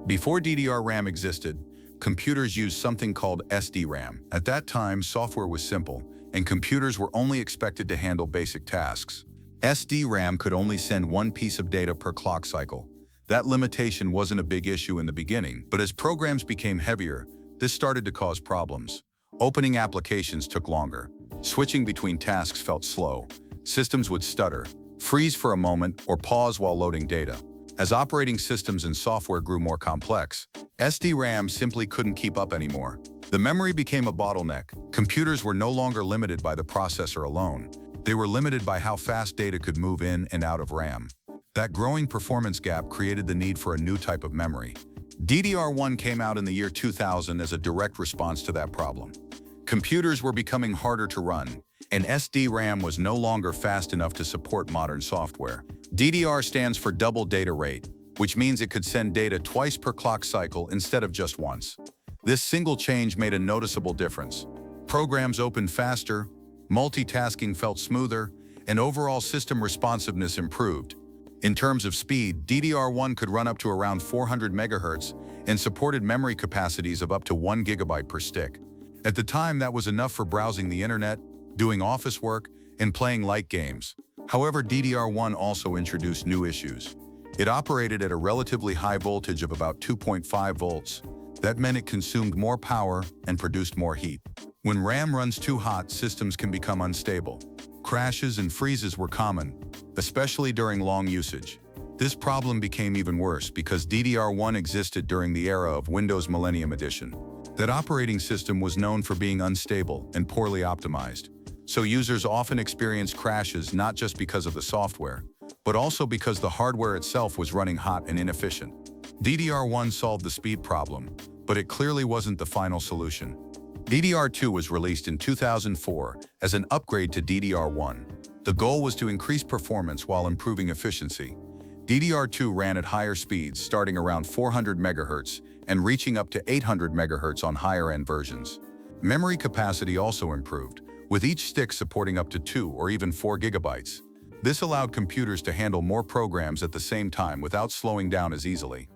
Before DDR RAM existed, computers used something called SDRAM. At that time, software was simple, and computers were only expected to handle basic tasks. SDRAM could only send one piece of data per clock cycle. That limitation wasn't a big issue in the beginning, but as programs became heavier, this started to cause problems. Opening applications took longer. Switching between tasks felt slow. Systems would stutter, freeze for a moment, or pause while loading data. As operating systems and software grew more complex, SDRAM simply couldn't keep up anymore. The memory became a bottleneck. Computers were no longer limited by the processor alone. They were limited by how fast data could move in and out of RAM. That growing performance gap created the need for a new type of memory. DDR1 came out in the year 2000 as a direct response to that problem. Computers were becoming harder to run, and SDRAM was no longer fast enough to support modern software. DDR stands for double data rate, which means it could send data twice per clock cycle instead of just once. This single change made a noticeable difference. Programs opened faster, multitasking felt smoother, and overall system responsiveness improved. In terms of speed, DDR1 could run up to around 400 MHz and supported memory capacities of up to 1 GB per stick. At the time, that was enough for browsing the internet, doing office work, and playing light games. However, DDR1 also introduced new issues. It operated at a relatively high voltage of about 2.5 volts. That meant it consumed more power and produced more heat. When RAM runs too hot, systems can become unstable. Crashes and freezes were common, especially during long usage. This problem became even worse because DDR1 existed during the era of Windows Millennium Edition. That operating system was known for being unstable and poorly optimized, so users often experienced crashes not just because of the software, but also because the hardware itself was running hot and inefficient. DDR1 solved the speed problem, but it clearly wasn't the final solution. DDR2 was released in 2004 as an upgrade to DDR1. The goal was to increase performance while improving efficiency. DDR2 ran at higher speeds, starting around 400 MHz and reaching up to 800 MHz on higher-end versions. Memory capacity also improved, with each stick supporting up to 2 or even 4 GB. This allowed computers to handle more programs at the same time without slowing down as easily.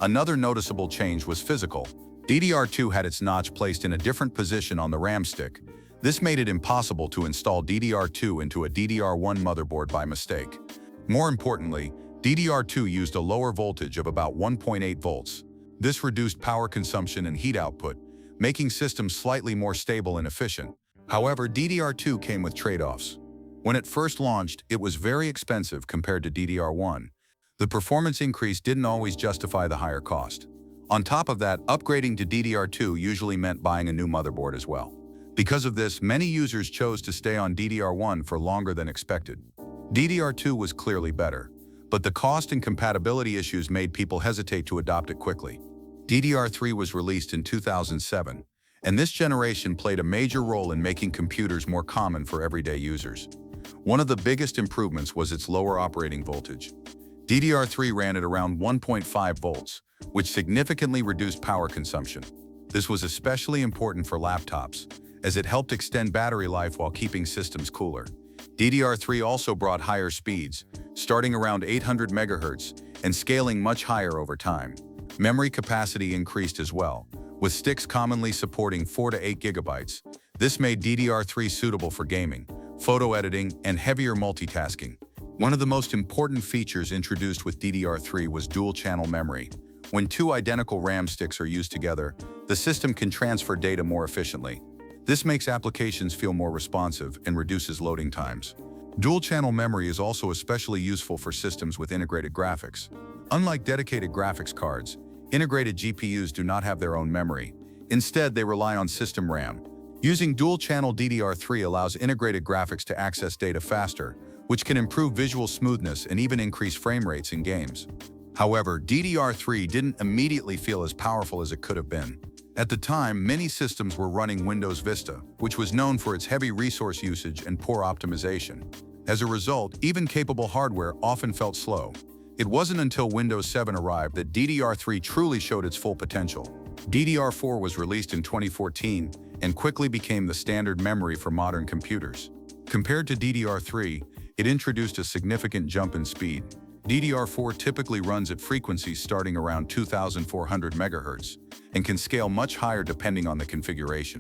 Another noticeable change was physical. DDR2 had its notch placed in a different position on the RAM stick. This made it impossible to install DDR2 into a DDR1 motherboard by mistake. More importantly, DDR2 used a lower voltage of about 1.8 volts. This reduced power consumption and heat output, making systems slightly more stable and efficient. However, DDR2 came with trade-offs. When it first launched, it was very expensive compared to DDR1. The performance increase didn't always justify the higher cost. On top of that, upgrading to DDR2 usually meant buying a new motherboard as well. Because of this, many users chose to stay on DDR1 for longer than expected. DDR2 was clearly better, but the cost and compatibility issues made people hesitate to adopt it quickly. DDR3 was released in 2007, and this generation played a major role in making computers more common for everyday users. One of the biggest improvements was its lower operating voltage. DDR3 ran at around 1.5 volts, which significantly reduced power consumption. This was especially important for laptops, as it helped extend battery life while keeping systems cooler. DDR3 also brought higher speeds, starting around 800 MHz and scaling much higher over time. Memory capacity increased as well, with sticks commonly supporting 4 to 8 GB. This made DDR3 suitable for gaming, photo editing, and heavier multitasking. One of the most important features introduced with DDR3 was dual-channel memory. When two identical RAM sticks are used together, the system can transfer data more efficiently. This makes applications feel more responsive and reduces loading times. Dual-channel memory is also especially useful for systems with integrated graphics. Unlike dedicated graphics cards, integrated GPUs do not have their own memory. Instead, they rely on system RAM. Using dual-channel DDR3 allows integrated graphics to access data faster, which can improve visual smoothness and even increase frame rates in games. However, DDR3 didn't immediately feel as powerful as it could have been. At the time, many systems were running Windows Vista, which was known for its heavy resource usage and poor optimization. As a result, even capable hardware often felt slow. It wasn't until Windows 7 arrived that DDR3 truly showed its full potential. DDR4 was released in 2014 and quickly became the standard memory for modern computers. Compared to DDR3, it introduced a significant jump in speed. DDR4 typically runs at frequencies starting around 2400 MHz and can scale much higher depending on the configuration.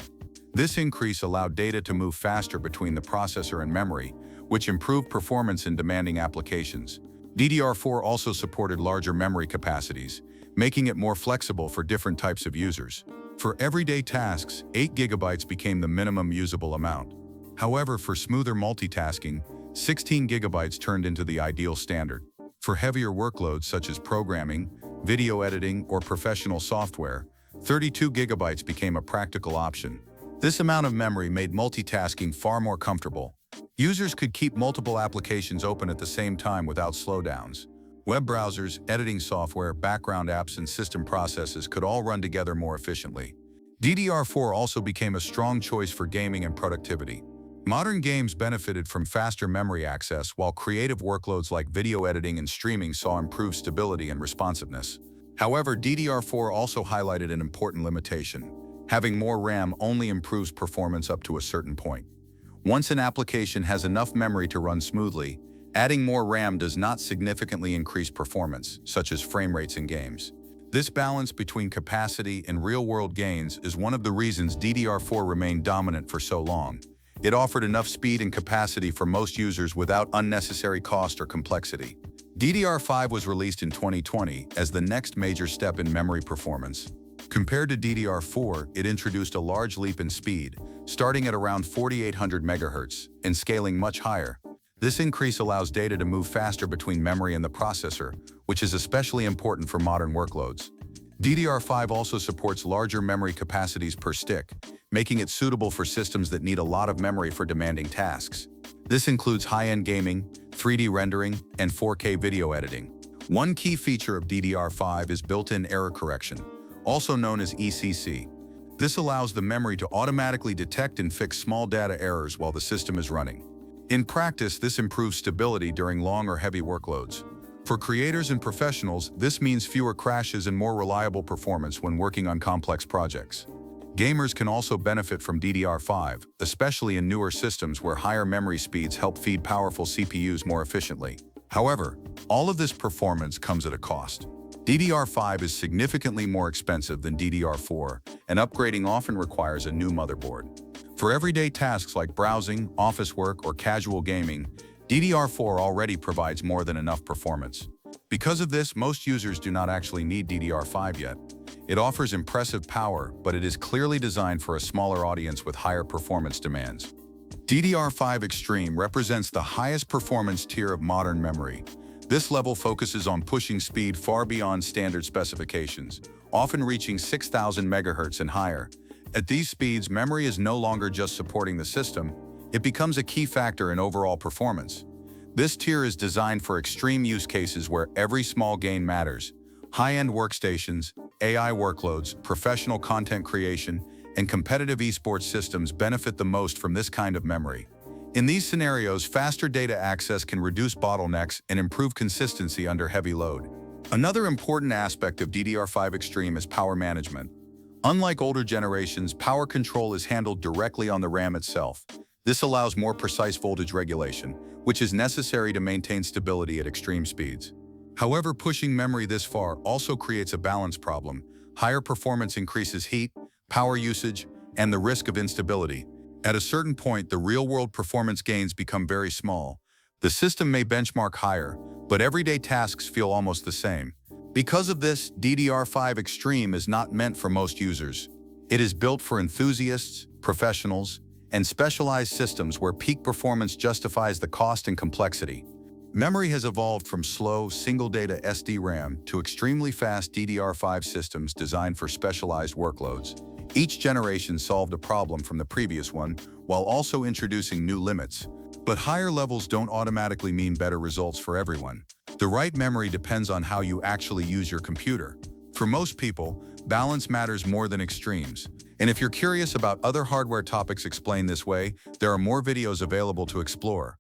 This increase allowed data to move faster between the processor and memory, which improved performance in demanding applications. DDR4 also supported larger memory capacities, making it more flexible for different types of users. For everyday tasks, 8 GB became the minimum usable amount. However, for smoother multitasking, 16 GB turned into the ideal standard. For heavier workloads such as programming, video editing, or professional software, 32 GB became a practical option. This amount of memory made multitasking far more comfortable. Users could keep multiple applications open at the same time without slowdowns. Web browsers, editing software, background apps, and system processes could all run together more efficiently. DDR4 also became a strong choice for gaming and productivity. Modern games benefited from faster memory access, while creative workloads like video editing and streaming saw improved stability and responsiveness. However, DDR4 also highlighted an important limitation. Having more RAM only improves performance up to a certain point. Once an application has enough memory to run smoothly, adding more RAM does not significantly increase performance, such as frame rates in games. This balance between capacity and real-world gains is one of the reasons DDR4 remained dominant for so long. It offered enough speed and capacity for most users without unnecessary cost or complexity. DDR5 was released in 2020 as the next major step in memory performance. Compared to DDR4, it introduced a large leap in speed, starting at around 4800 MHz and scaling much higher. This increase allows data to move faster between memory and the processor, which is especially important for modern workloads. DDR5 also supports larger memory capacities per stick, making it suitable for systems that need a lot of memory for demanding tasks. This includes high-end gaming, 3D rendering, and 4K video editing. One key feature of DDR5 is built-in error correction, also known as ECC. This allows the memory to automatically detect and fix small data errors while the system is running. In practice, this improves stability during long or heavy workloads. For creators and professionals, this means fewer crashes and more reliable performance when working on complex projects. Gamers can also benefit from DDR5, especially in newer systems where higher memory speeds help feed powerful CPUs more efficiently. However, all of this performance comes at a cost. DDR5 is significantly more expensive than DDR4, and upgrading often requires a new motherboard. For everyday tasks like browsing, office work, or casual gaming, DDR4 already provides more than enough performance. Because of this, most users do not actually need DDR5 yet. It offers impressive power, but it is clearly designed for a smaller audience with higher performance demands. DDR5 Extreme represents the highest performance tier of modern memory. This level focuses on pushing speed far beyond standard specifications, often reaching 6000 MHz and higher. At these speeds, memory is no longer just supporting the system, it becomes a key factor in overall performance. This tier is designed for extreme use cases where every small gain matters. High-end workstations, AI workloads, professional content creation, and competitive esports systems benefit the most from this kind of memory. In these scenarios, faster data access can reduce bottlenecks and improve consistency under heavy load. Another important aspect of DDR5 Extreme is power management. Unlike older generations, power control is handled directly on the RAM itself. This allows more precise voltage regulation, which is necessary to maintain stability at extreme speeds. However, pushing memory this far also creates a balance problem. Higher performance increases heat, power usage, and the risk of instability. At a certain point, the real-world performance gains become very small. The system may benchmark higher, but everyday tasks feel almost the same. Because of this, DDR5 Extreme is not meant for most users. It is built for enthusiasts, professionals, and specialized systems where peak performance justifies the cost and complexity. Memory has evolved from slow, single-data SDRAM to extremely fast DDR5 systems designed for specialized workloads. Each generation solved a problem from the previous one, while also introducing new limits. But higher levels don't automatically mean better results for everyone. The right memory depends on how you actually use your computer. For most people, balance matters more than extremes. And if you're curious about other hardware topics explained this way, there are more videos available to explore.